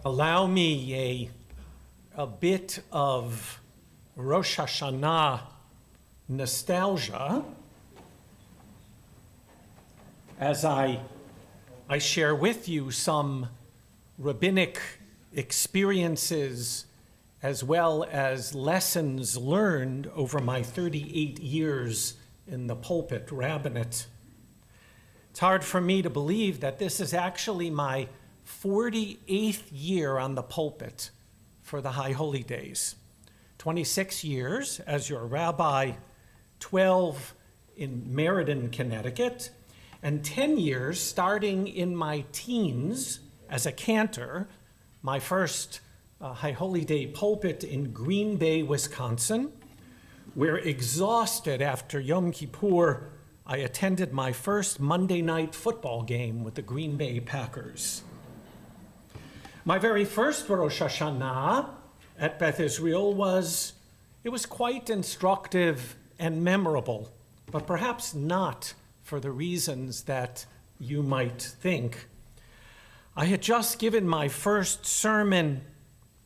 Allow me a bit of Rosh Hashanah nostalgia as I share with you some rabbinic experiences as well as lessons learned over my 38 years in the pulpit rabbinate. It's hard for me to believe that this is actually my 48th year on the pulpit for the High Holy Days. 26 years as your rabbi, 12 in Meriden, Connecticut, and 10 years starting in my teens as a cantor, my first High Holy Day pulpit in Green Bay, Wisconsin, where exhausted after Yom Kippur, I attended my first Monday night football game with the Green Bay Packers. My very first Rosh Hashanah at Beth Israel was quite instructive and memorable, but perhaps not for the reasons that you might think. I had just given my first sermon,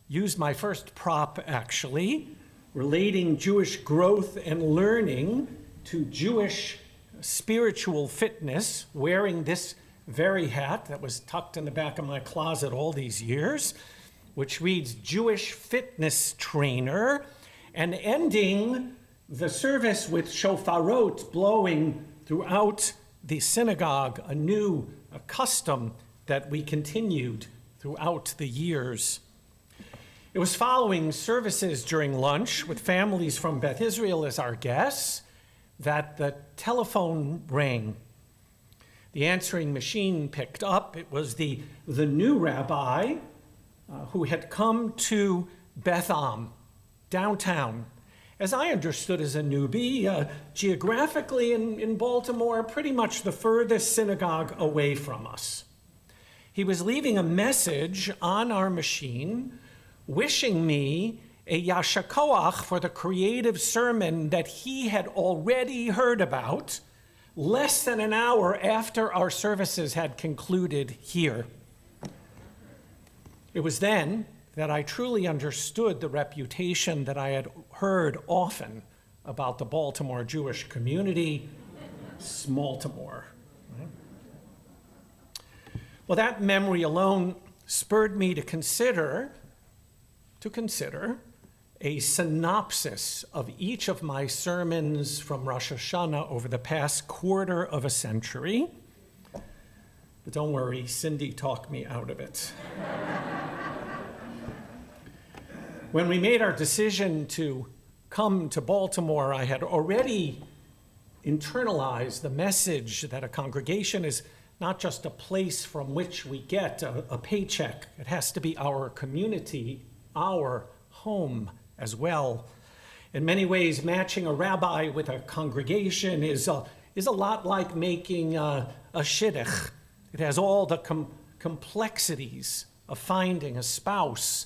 used my first prop actually, relating Jewish growth and learning to Jewish spiritual fitness, wearing this very hat that was tucked in the back of my closet all these years, which reads Jewish Fitness Trainer, and ending the service with shofarot blowing throughout the synagogue, a custom that we continued throughout the years. It was following services during lunch with families from Beth Israel as our guests that the telephone rang. The answering machine picked up. It was the new rabbi who had come to Beth Am, downtown. As I understood as a newbie, geographically in Baltimore, pretty much the furthest synagogue away from us. He was leaving a message on our machine wishing me a yasher koach for the creative sermon that he had already heard about less than an hour after our services had concluded here. It was then that I truly understood the reputation that I had heard often about the Baltimore Jewish community, Smalltimore. Right? Well, that memory alone spurred me to consider a synopsis of each of my sermons from Rosh Hashanah over the past quarter of a century. But don't worry, Cindy talked me out of it. When we made our decision to come to Baltimore, I had already internalized the message that a congregation is not just a place from which we get a paycheck. It has to be our community, our home as well. In many ways, matching a rabbi with a congregation is a lot like making a shidduch. It has all the complexities of finding a spouse,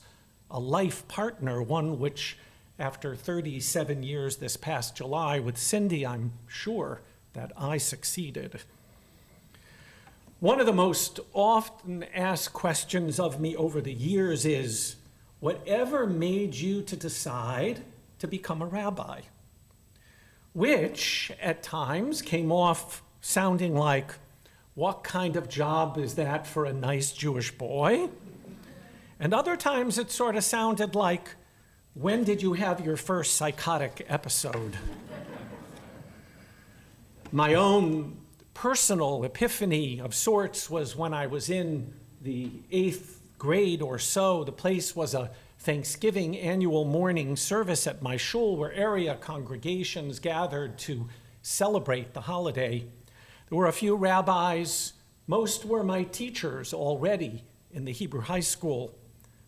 a life partner, one which, after 37 years this past July with Cindy, I'm sure that I succeeded. One of the most often asked questions of me over the years is, whatever made you to decide to become a rabbi? Which, at times, came off sounding like, what kind of job is that for a nice Jewish boy? And other times it sort of sounded like, when did you have your first psychotic episode? My own personal epiphany of sorts was when I was in the 8th grade or so. The place was a Thanksgiving annual morning service at my shul where area congregations gathered to celebrate the holiday. There were a few rabbis. Most were my teachers already in the Hebrew high school.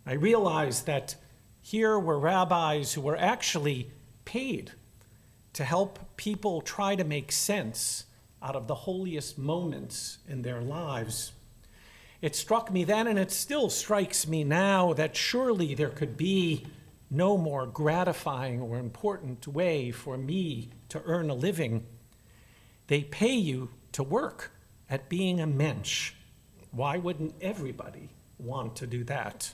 I realized that here were rabbis who were actually paid to help people try to make sense out of the holiest moments in their lives. It struck me then, and it still strikes me now, that surely there could be no more gratifying or important way for me to earn a living. They pay you to work at being a mensch. Why wouldn't everybody want to do that?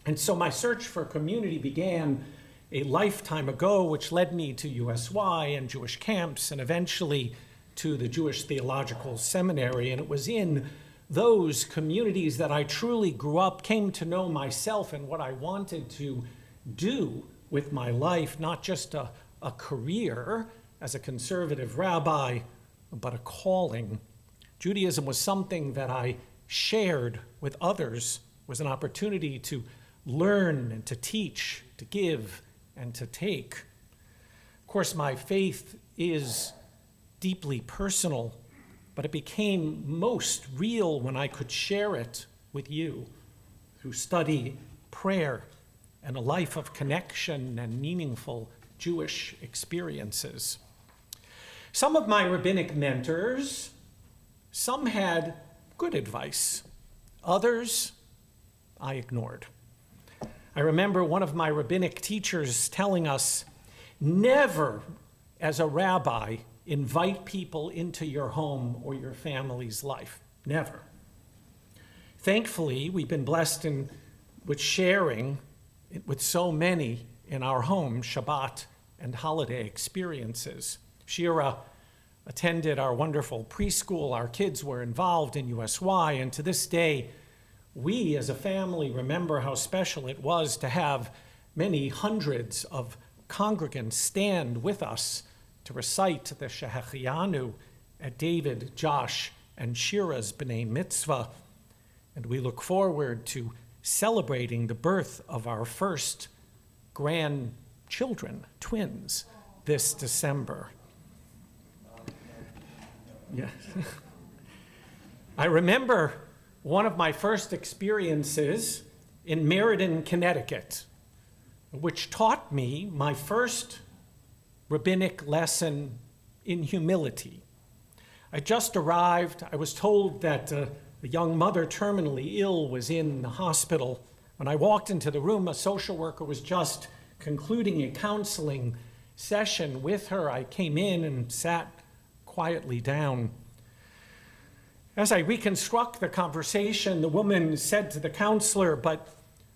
And so my search for community began a lifetime ago, which led me to USY and Jewish camps and eventually to the Jewish Theological Seminary. And it was in those communities that I truly grew up, came to know myself and what I wanted to do with my life, not just a career as a conservative rabbi, but a calling. Judaism was something that I shared with others, was an opportunity to learn and to teach, to give and to take. Of course, my faith is deeply personal, but it became most real when I could share it with you through study, prayer, and a life of connection and meaningful Jewish experiences. Some of my rabbinic mentors, some had good advice. Others I ignored. I remember one of my rabbinic teachers telling us, never, as a rabbi, invite people into your home or your family's life. Never. Thankfully, we've been blessed with sharing with so many in our home Shabbat and holiday experiences. Shira attended our wonderful preschool. Our kids were involved in USY, and to this day, we as a family remember how special it was to have many hundreds of congregants stand with us to recite the Shehecheyanu at David, Josh, and Shira's B'nai Mitzvah. And we look forward to celebrating the birth of our first grandchildren, twins, this December. Yeah. I remember one of my first experiences in Meriden, Connecticut, which taught me my first rabbinic lesson in humility. I just arrived. I was told that a young mother, terminally ill, was in the hospital. When I walked into the room, a social worker was just concluding a counseling session with her. I came in and sat quietly down. As I reconstruct the conversation, the woman said to the counselor, "But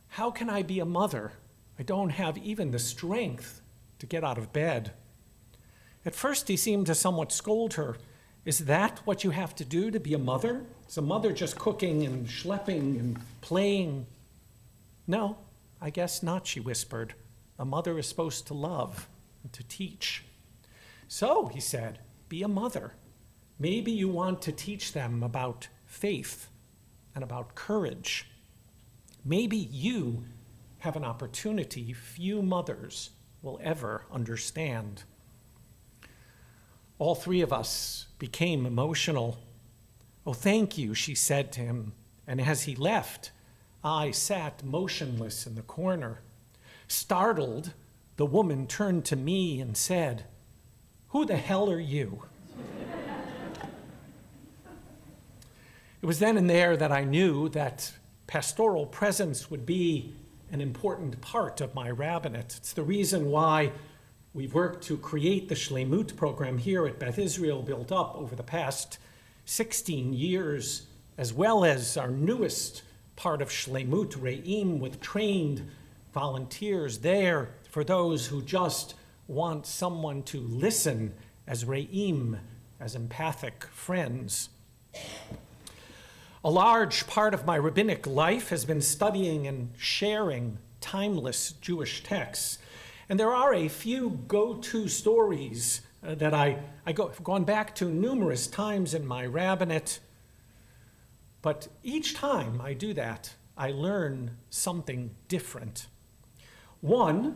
how can I be a mother? I don't have even the strength to get out of bed." At first, he seemed to somewhat scold her. "Is that what you have to do to be a mother? Is a mother just cooking and schlepping and playing?" "No, I guess not," she whispered. "A mother is supposed to love and to teach." "So," he said, "be a mother. Maybe you want to teach them about faith and about courage. Maybe you have an opportunity few mothers will ever understand." All three of us became emotional. "Oh, thank you," she said to him. And as he left, I sat motionless in the corner. Startled, the woman turned to me and said, "Who the hell are you?" It was then and there that I knew that pastoral presence would be an important part of my rabbinate. It's the reason why we've worked to create the Shleimut program here at Beth Israel, built up over the past 16 years, as well as our newest part of Shleimut, Re'im, with trained volunteers there for those who just want someone to listen as Re'im, as empathic friends. A large part of my rabbinic life has been studying and sharing timeless Jewish texts. And there are a few go-to stories that I've gone back to numerous times in my rabbinate. But each time I do that, I learn something different. One,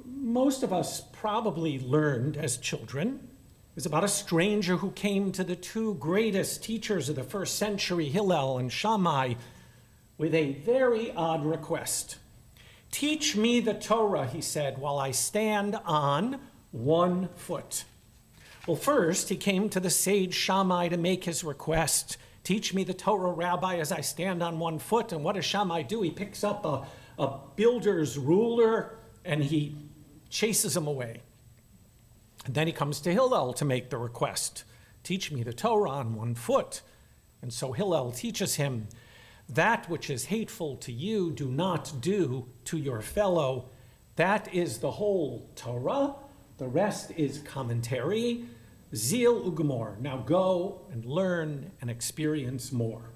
most of us probably learned as children, is about a stranger who came to the two greatest teachers of the first century, Hillel and Shammai, with a very odd request. "Teach me the Torah," he said, "while I stand on one foot." Well, first he came to the sage Shammai to make his request. "Teach me the Torah, Rabbi, as I stand on one foot." And what does Shammai do? He picks up a builder's ruler and he chases him away. And then he comes to Hillel to make the request. "Teach me the Torah on one foot." And so Hillel teaches him That which is hateful to you, do not do to your fellow. That is the whole Torah. The rest is commentary. Zil ugmor. Now go and learn and experience more.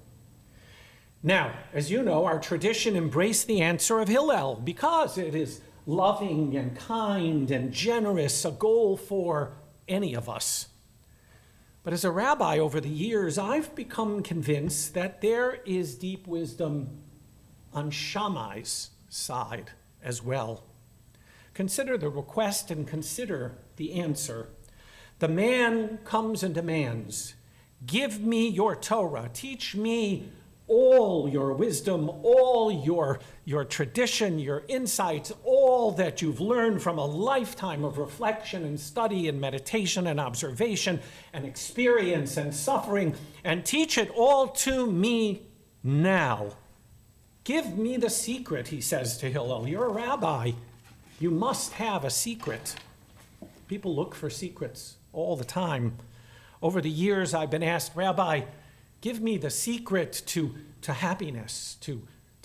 Now, as you know, our tradition embraced the answer of Hillel because it is loving and kind and generous, a goal for any of us. But as a rabbi over the years, I've become convinced that there is deep wisdom on Shammai's side as well. Consider the request and consider the answer. The man comes and demands, give me your Torah, teach me all your wisdom, all your tradition, your insights, all that you've learned from a lifetime of reflection and study and meditation and observation and experience and suffering, and teach it all to me now. Give me the secret, he says to Hillel. You're a rabbi. You must have a secret. People look for secrets all the time. Over the years, I've been asked, Rabbi, give me the secret to happiness, to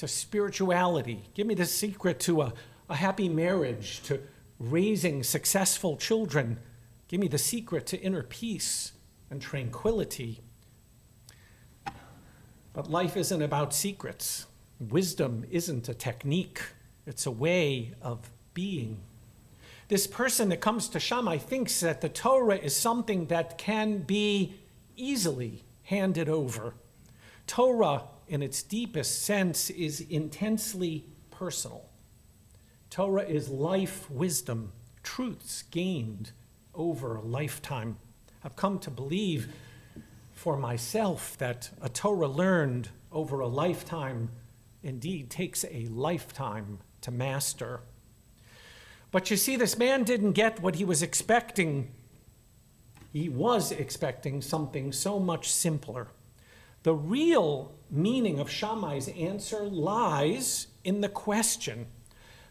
spirituality. Give me the secret to a happy marriage, to raising successful children. Give me the secret to inner peace and tranquility. But life isn't about secrets. Wisdom isn't a technique. It's a way of being. This person that comes to Shammai thinks that the Torah is something that can be easily handed over. Torah, in its deepest sense, is intensely personal. Torah is life wisdom, truths gained over a lifetime. I've come to believe for myself that a Torah learned over a lifetime indeed takes a lifetime to master. But you see, this man didn't get what he was expecting. He was expecting something so much simpler. The real meaning of Shammai's answer lies in the question.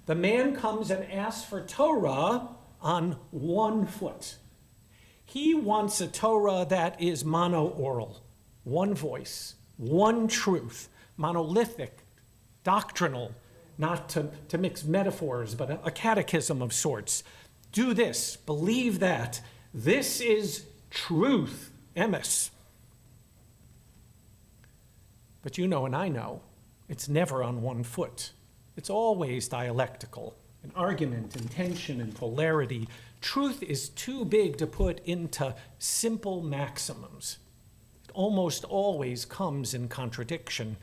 The man comes and asks for Torah on one foot. He wants a Torah that is mono-oral, one voice, one truth, monolithic, doctrinal, not to mix metaphors, but a catechism of sorts. Do this, believe that. This is truth, emes. But you know and I know, it's never on one foot. It's always dialectical, an argument, and tension, and polarity. Truth is too big to put into simple maximums. It almost always comes in contradiction.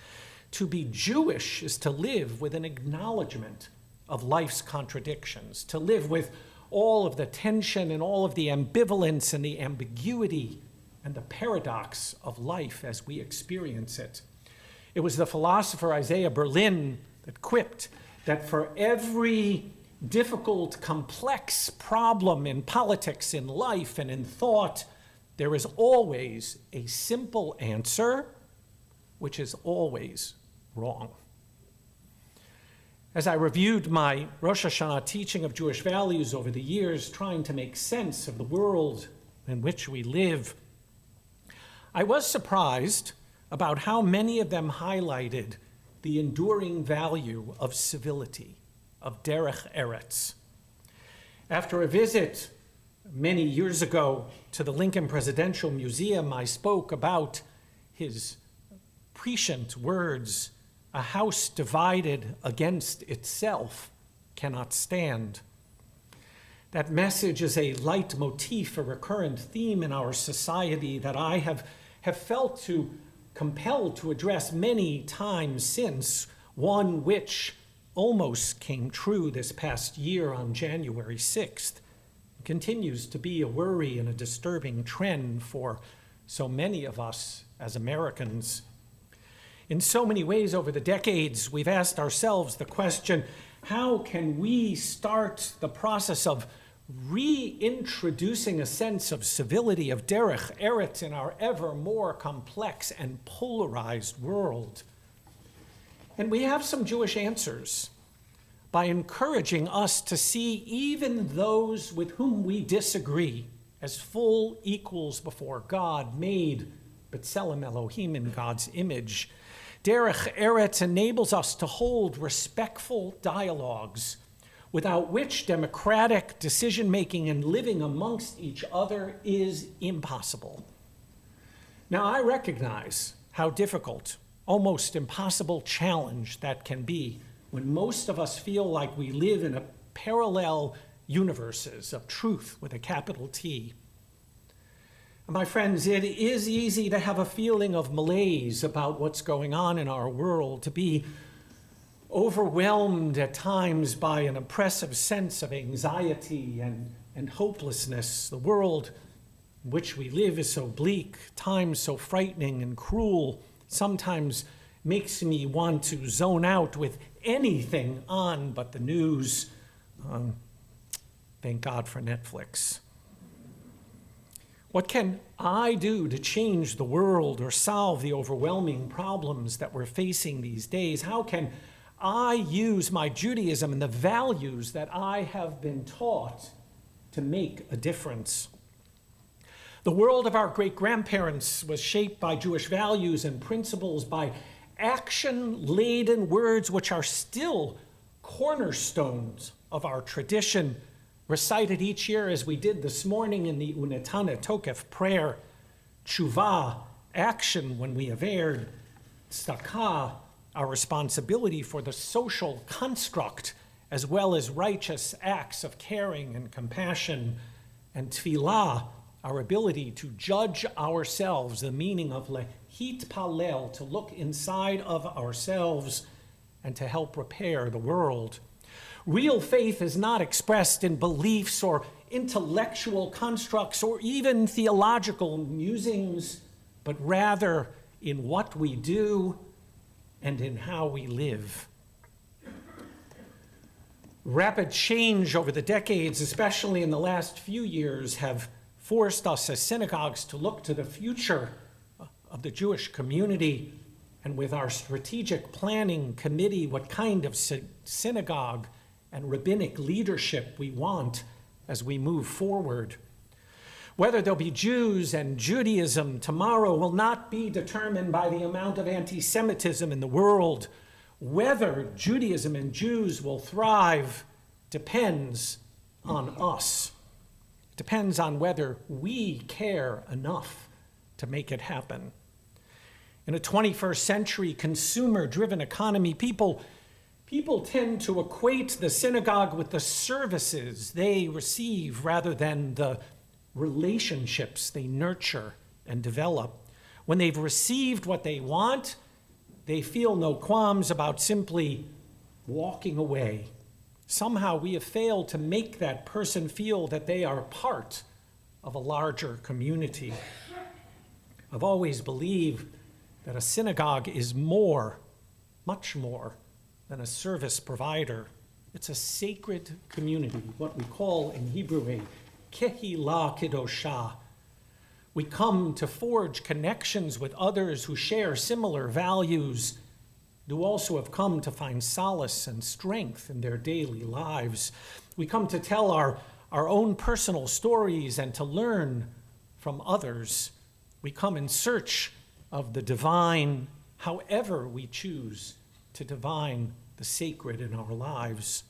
To be Jewish is to live with an acknowledgement of life's contradictions, to live with all of the tension and all of the ambivalence and the ambiguity and the paradox of life as we experience it. It was the philosopher Isaiah Berlin that quipped that for every difficult, complex problem in politics, in life, and in thought, there is always a simple answer, which is always wrong. As I reviewed my Rosh Hashanah teaching of Jewish values over the years, trying to make sense of the world in which we live, I was surprised about how many of them highlighted the enduring value of civility, of derech eretz. After a visit many years ago to the Lincoln Presidential Museum, I spoke about his prescient words, "A house divided against itself cannot stand." That message is a leitmotif, a recurrent theme in our society that I have felt compelled to address many times since, one which almost came true this past year on January 6th. It continues to be a worry and a disturbing trend for so many of us as Americans. In so many ways over the decades, we've asked ourselves the question, how can we start the process of reintroducing a sense of civility, of derech eretz in our ever more complex and polarized world? And we have some Jewish answers by encouraging us to see even those with whom we disagree as full equals before God, made B'Tselem Elohim in God's image. Derech Eretz enables us to hold respectful dialogues without which democratic decision-making and living amongst each other is impossible. Now, I recognize how difficult, almost impossible challenge that can be when most of us feel like we live in a parallel universes of truth with a capital T. My friends, it is easy to have a feeling of malaise about what's going on in our world, to be overwhelmed at times by an oppressive sense of anxiety and hopelessness. The world in which we live is so bleak, times so frightening and cruel, sometimes makes me want to zone out with anything on but the news. Thank God for Netflix. What can I do to change the world or solve the overwhelming problems that we're facing these days? How can I use my Judaism and the values that I have been taught to make a difference? The world of our great-grandparents was shaped by Jewish values and principles, by action-laden words which are still cornerstones of our tradition, recited each year as we did this morning in the Unetane Tokef prayer. Tshuva, action when we have erred. Tzedakah, our responsibility for the social construct, as well as righteous acts of caring and compassion. And tefillah, our ability to judge ourselves, the meaning of hitpalel, to look inside of ourselves and to help repair the world. Real faith is not expressed in beliefs or intellectual constructs or even theological musings, but rather in what we do and in how we live. Rapid change over the decades, especially in the last few years, have forced us as synagogues to look to the future of the Jewish community, and with our strategic planning committee, what kind of synagogue and rabbinic leadership we want as we move forward. Whether there'll be Jews and Judaism tomorrow will not be determined by the amount of anti-Semitism in the world. Whether Judaism and Jews will thrive depends on us. It depends on whether we care enough to make it happen. In a 21st century consumer-driven economy, people tend to equate the synagogue with the services they receive rather than the relationships they nurture and develop. When they've received what they want, they feel no qualms about simply walking away. Somehow we have failed to make that person feel that they are part of a larger community. I've always believed that a synagogue is more, much more, than a service provider. It's a sacred community, what we call in Hebrew a kehilah kedoshah. We come to forge connections with others who share similar values, who also have come to find solace and strength in their daily lives. We come to tell our own personal stories and to learn from others. We come in search of the divine, however we choose to divine the sacred in our lives.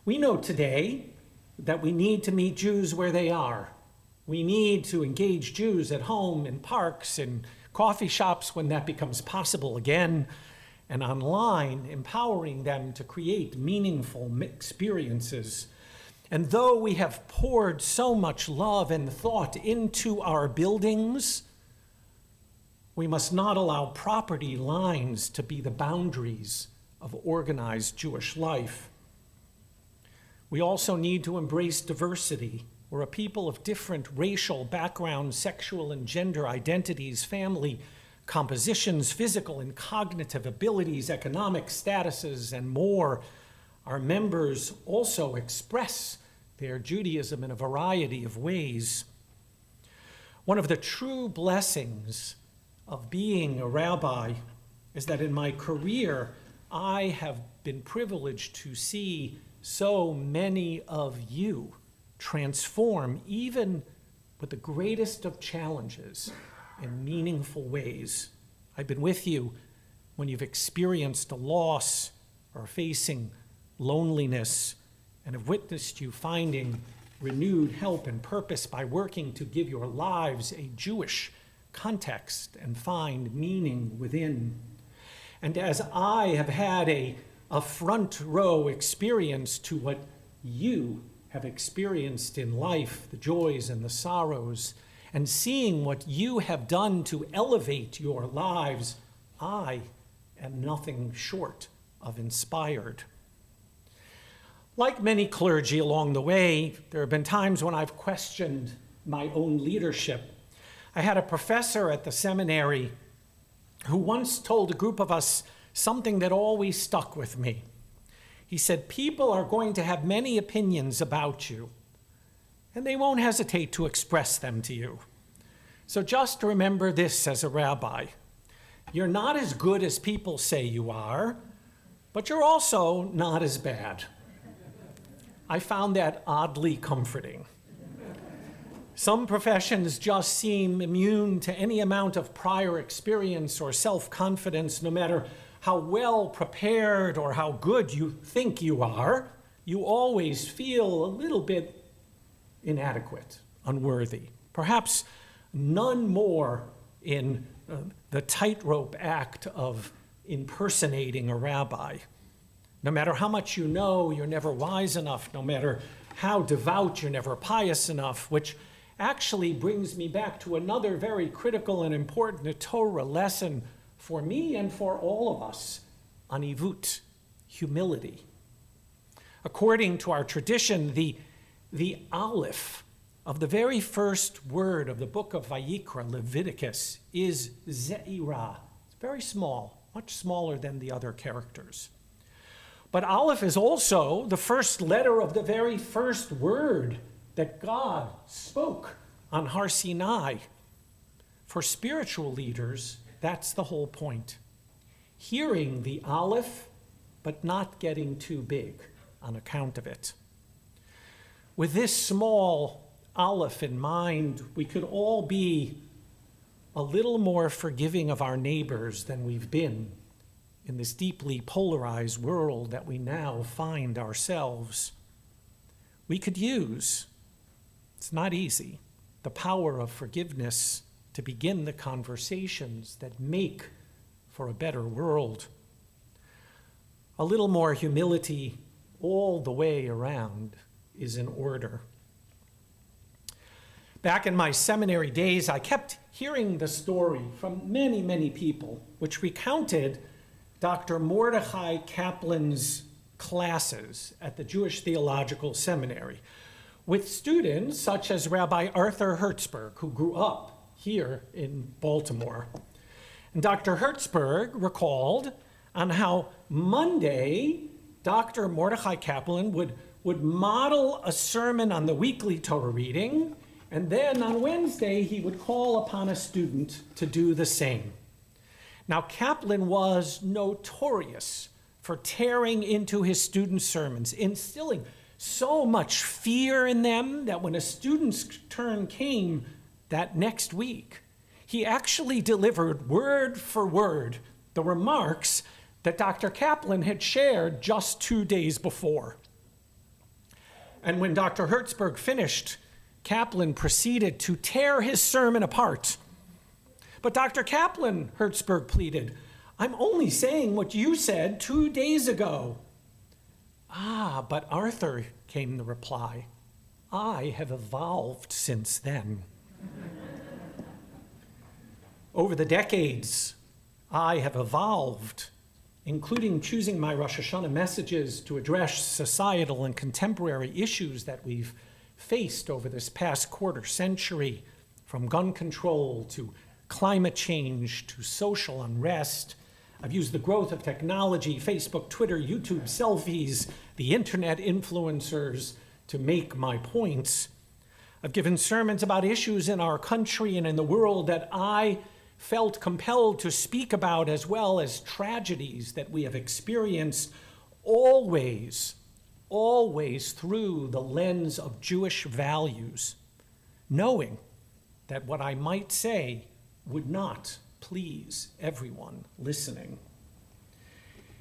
We know today that we need to meet Jews where they are. We need to engage Jews at home, in parks, in coffee shops when that becomes possible again, and online, empowering them to create meaningful experiences. And though we have poured so much love and thought into our buildings, we must not allow property lines to be the boundaries of organized Jewish life. We also need to embrace diversity. We're a people of different racial backgrounds, sexual and gender identities, family compositions, physical and cognitive abilities, economic statuses, and more. Our members also express their Judaism in a variety of ways. One of the true blessings of being a rabbi is that in my career, I have been privileged to see so many of you transform, even with the greatest of challenges, in meaningful ways. I've been with you when you've experienced a loss or facing loneliness and have witnessed you finding renewed help and purpose by working to give your lives a Jewish context and find meaning within. And as I have had a front row experience to what you have experienced in life, the joys and the sorrows, and seeing what you have done to elevate your lives, I am nothing short of inspired. Like many clergy along the way, there have been times when I've questioned my own leadership. I had a professor at the seminary who once told a group of us something that always stuck with me. He said, people are going to have many opinions about you, and they won't hesitate to express them to you. So just remember this as a rabbi. You're not as good as people say you are, but you're also not as bad. I found that oddly comforting. Some professions just seem immune to any amount of prior experience or self-confidence, no matter how well prepared or how good you think you are. You always feel a little bit inadequate, unworthy. Perhaps none more in the tightrope act of impersonating a rabbi. No matter how much you know, you're never wise enough. No matter how devout, you're never pious enough, which actually brings me back to another very critical and important Torah lesson for me and for all of us, anivut, humility. According to our tradition, the aleph of the very first word of the book of Vayikra, Leviticus, is ze'irah. It's very small, much smaller than the other characters. But aleph is also the first letter of the very first word that God spoke on Har Sinai. For spiritual leaders, that's the whole point. Hearing the aleph, but not getting too big on account of it. With this small aleph in mind, we could all be a little more forgiving of our neighbors than we've been in this deeply polarized world that we now find ourselves. We could use, it's not easy, the power of forgiveness to begin the conversations that make for a better world. A little more humility all the way around is in order. Back in my seminary days, I kept hearing the story from many, many people, which recounted Dr. Mordechai Kaplan's classes at the Jewish Theological Seminary with students such as Rabbi Arthur Hertzberg, who grew up here in Baltimore. And Dr. Hertzberg recalled on how Monday, Dr. Mordechai Kaplan would model a sermon on the weekly Torah reading, and then on Wednesday, he would call upon a student to do the same. Now, Kaplan was notorious for tearing into his students' sermons, instilling so much fear in them that when a student's turn came that next week, he actually delivered word for word the remarks that Dr. Kaplan had shared just 2 days before. And when Dr. Hertzberg finished, Kaplan proceeded to tear his sermon apart. But Dr. Kaplan, Hertzberg pleaded, I'm only saying what you said 2 days ago. Ah, but Arthur, came the reply, I have evolved since then. Over the decades, I have evolved, including choosing my Rosh Hashanah messages to address societal and contemporary issues that we've faced over this past quarter century, from gun control to climate change to social unrest. I've used the growth of technology, Facebook, Twitter, YouTube, selfies, the internet influencers to make my points. I've given sermons about issues in our country and in the world that I felt compelled to speak about, as well as tragedies that we have experienced, always through the lens of Jewish values, knowing that what I might say would not please everyone listening.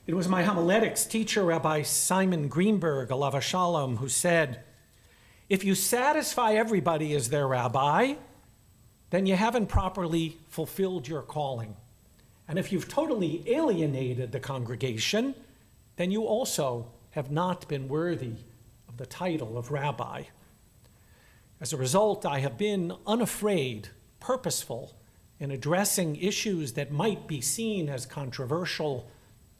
It was my homiletics teacher, Rabbi Simon Greenberg, alav shalom, who said, if you satisfy everybody as their rabbi, then you haven't properly fulfilled your calling. And if you've totally alienated the congregation, then you also have not been worthy of the title of rabbi. As a result, I have been unafraid, purposeful in addressing issues that might be seen as controversial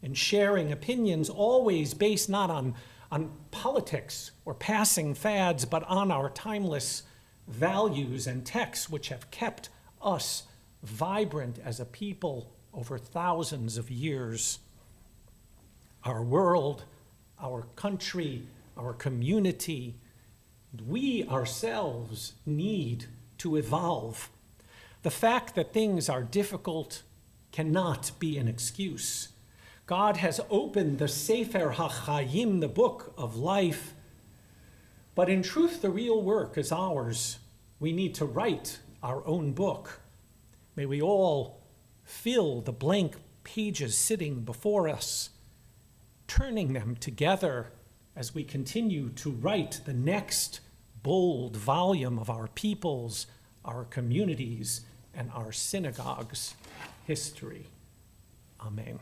and sharing opinions always based not on politics or passing fads, but on our timeless values and texts which have kept us vibrant as a people over thousands of years. Our world, our country, our community, we ourselves need to evolve. The fact that things are difficult cannot be an excuse. God has opened the Sefer HaChayim, the book of life, but in truth, the real work is ours. We need to write our own book. May we all fill the blank pages sitting before us, turning them together as we continue to write the next bold volume of our people's, our communities, and our synagogues' history. Amen.